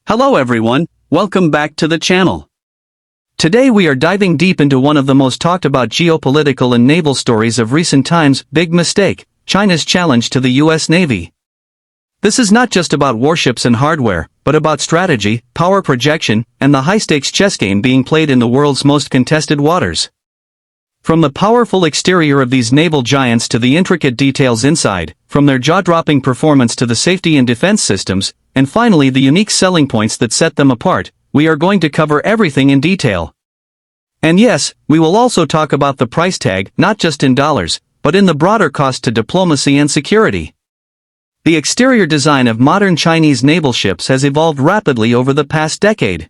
Hello everyone, welcome back to the channel. Today we are diving deep into one of the most talked about geopolitical and naval stories of recent times, Big Mistake, China's challenge to the US Navy. This is not just about warships and hardware, but about strategy, power projection, and the high-stakes chess game being played in the world's most contested waters. From the powerful exterior of these naval giants to the intricate details inside, from their jaw-dropping performance to the safety and defense systems, and finally the unique selling points that set them apart, we are going to cover everything in detail. And yes, we will also talk about the price tag, not just in dollars, but in the broader cost to diplomacy and security. The exterior design of modern Chinese naval ships has evolved rapidly over the past decade.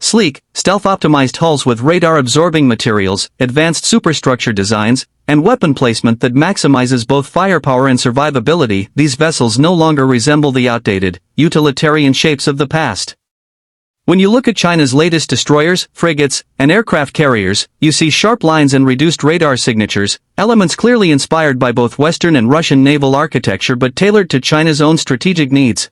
Sleek, stealth-optimized hulls with radar-absorbing materials, advanced superstructure designs, and weapon placement that maximizes both firepower and survivability, these vessels no longer resemble the outdated, utilitarian shapes of the past. When you look at China's latest destroyers, frigates, and aircraft carriers, you see sharp lines and reduced radar signatures, elements clearly inspired by both Western and Russian naval architecture but tailored to China's own strategic needs.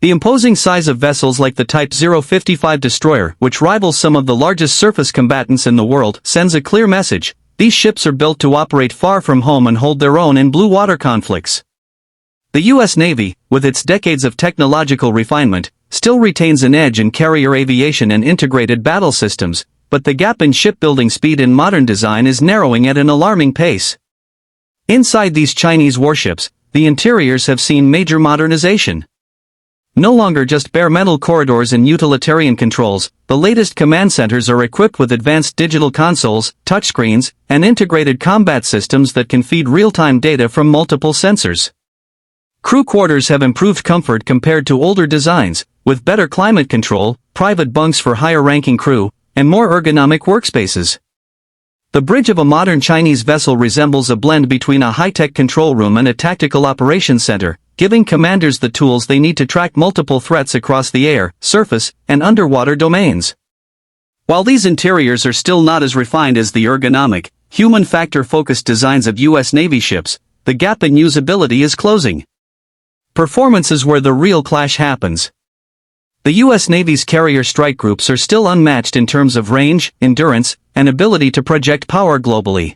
The imposing size of vessels like the Type 055 destroyer, which rivals some of the largest surface combatants in the world, sends a clear message: these ships are built to operate far from home and hold their own in blue water conflicts. The US Navy, with its decades of technological refinement, still retains an edge in carrier aviation and integrated battle systems, but the gap in shipbuilding speed and modern design is narrowing at an alarming pace. Inside these Chinese warships, the interiors have seen major modernization. No longer just bare metal corridors and utilitarian controls, the latest command centers are equipped with advanced digital consoles, touchscreens, and integrated combat systems that can feed real-time data from multiple sensors. Crew quarters have improved comfort compared to older designs, with better climate control, private bunks for higher-ranking crew, and more ergonomic workspaces. The bridge of a modern Chinese vessel resembles a blend between a high-tech control room and a tactical operations center, giving commanders the tools they need to track multiple threats across the air, surface, and underwater domains. While these interiors are still not as refined as the ergonomic, human factor-focused designs of US Navy ships, the gap in usability is closing. Performance is where the real clash happens. The US Navy's carrier strike groups are still unmatched in terms of range, endurance, and ability to project power globally.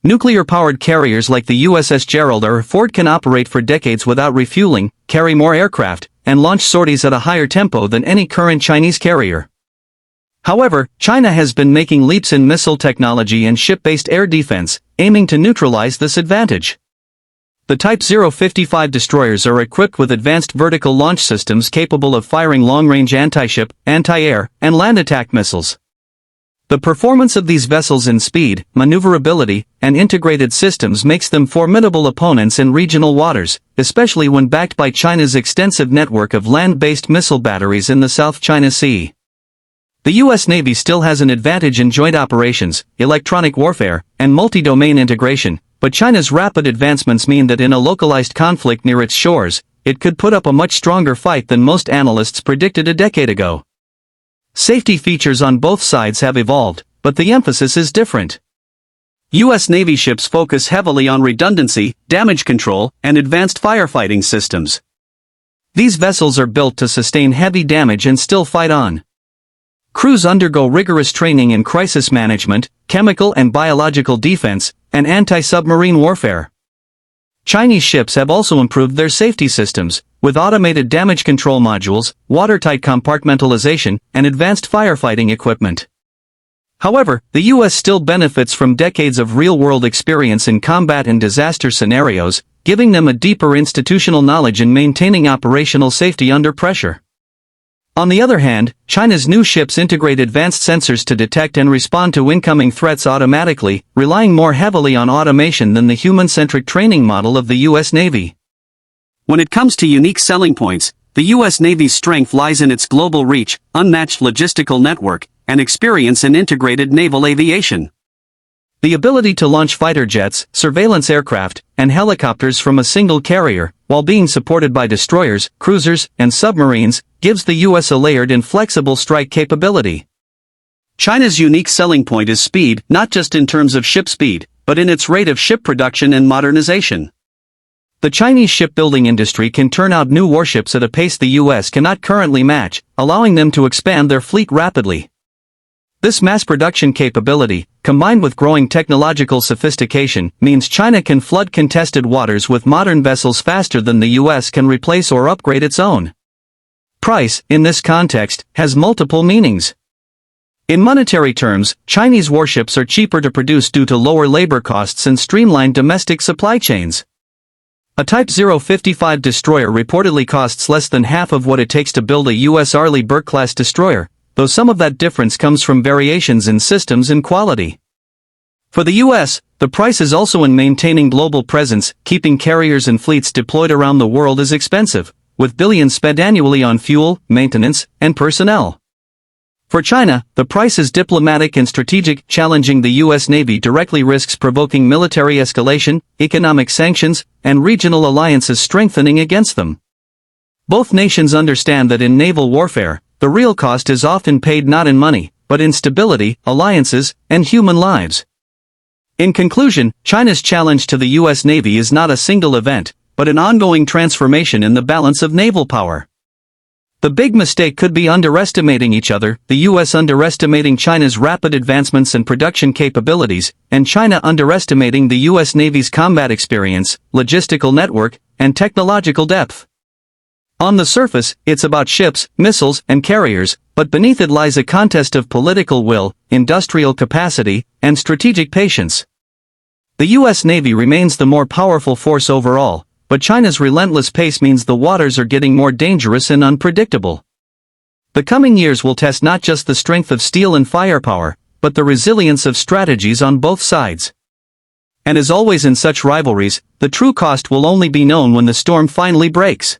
Nuclear-powered carriers like the USS Gerald R Ford can operate for decades without refueling, carry more aircraft, and launch sorties at a higher tempo than any current Chinese carrier. However, China has been making leaps in missile technology and ship-based air defense, aiming to neutralize this advantage. The Type 055 destroyers are equipped with advanced vertical launch systems capable of firing long-range anti-ship, anti-air, and land attack missiles. The performance of these vessels in speed, maneuverability, and integrated systems makes them formidable opponents in regional waters, especially when backed by China's extensive network of land-based missile batteries in the South China Sea. The US Navy still has an advantage in joint operations, electronic warfare, and multi-domain integration, but China's rapid advancements mean that in a localized conflict near its shores, it could put up a much stronger fight than most analysts predicted a decade ago. Safety features on both sides have evolved, but the emphasis is different. US Navy ships focus heavily on redundancy, damage control, and advanced firefighting systems. These vessels are built to sustain heavy damage and still fight on. Crews undergo rigorous training in crisis management, chemical and biological defense, and anti-submarine warfare. Chinese ships have also improved their safety systems, with automated damage control modules, watertight compartmentalization, and advanced firefighting equipment. However, the US still benefits from decades of real-world experience in combat and disaster scenarios, giving them a deeper institutional knowledge in maintaining operational safety under pressure. On the other hand, China's new ships integrate advanced sensors to detect and respond to incoming threats automatically, relying more heavily on automation than the human-centric training model of the US Navy. When it comes to unique selling points, the US Navy's strength lies in its global reach, unmatched logistical network, and experience in integrated naval aviation. The ability to launch fighter jets, surveillance aircraft, and helicopters from a single carrier, while being supported by destroyers, cruisers, and submarines, gives the US a layered and flexible strike capability. China's unique selling point is speed, not just in terms of ship speed, but in its rate of ship production and modernization. The Chinese shipbuilding industry can turn out new warships at a pace the US cannot currently match, allowing them to expand their fleet rapidly. This mass production capability, combined with growing technological sophistication, means China can flood contested waters with modern vessels faster than the US can replace or upgrade its own. Price, in this context, has multiple meanings. In monetary terms, Chinese warships are cheaper to produce due to lower labor costs and streamlined domestic supply chains. A Type 055 destroyer reportedly costs less than half of what it takes to build a U.S. Arleigh Burke class destroyer, though some of that difference comes from variations in systems and quality. For the U.S., the price is also in maintaining global presence. Keeping carriers and fleets deployed around the world is expensive, with billions spent annually on fuel, maintenance, and personnel. For China, the price is diplomatic and strategic. Challenging the U.S. Navy directly risks provoking military escalation, economic sanctions, and regional alliances strengthening against them. Both nations understand that in naval warfare, the real cost is often paid not in money, but in stability, alliances, and human lives. In conclusion, China's challenge to the U.S. Navy is not a single event, but an ongoing transformation in the balance of naval power. The big mistake could be underestimating each other, the US underestimating China's rapid advancements and production capabilities, and China underestimating the US Navy's combat experience, logistical network, and technological depth. On the surface, it's about ships, missiles, and carriers, but beneath it lies a contest of political will, industrial capacity, and strategic patience. The US Navy remains the more powerful force overall, but China's relentless pace means the waters are getting more dangerous and unpredictable. The coming years will test not just the strength of steel and firepower, but the resilience of strategies on both sides. And as always in such rivalries, the true cost will only be known when the storm finally breaks.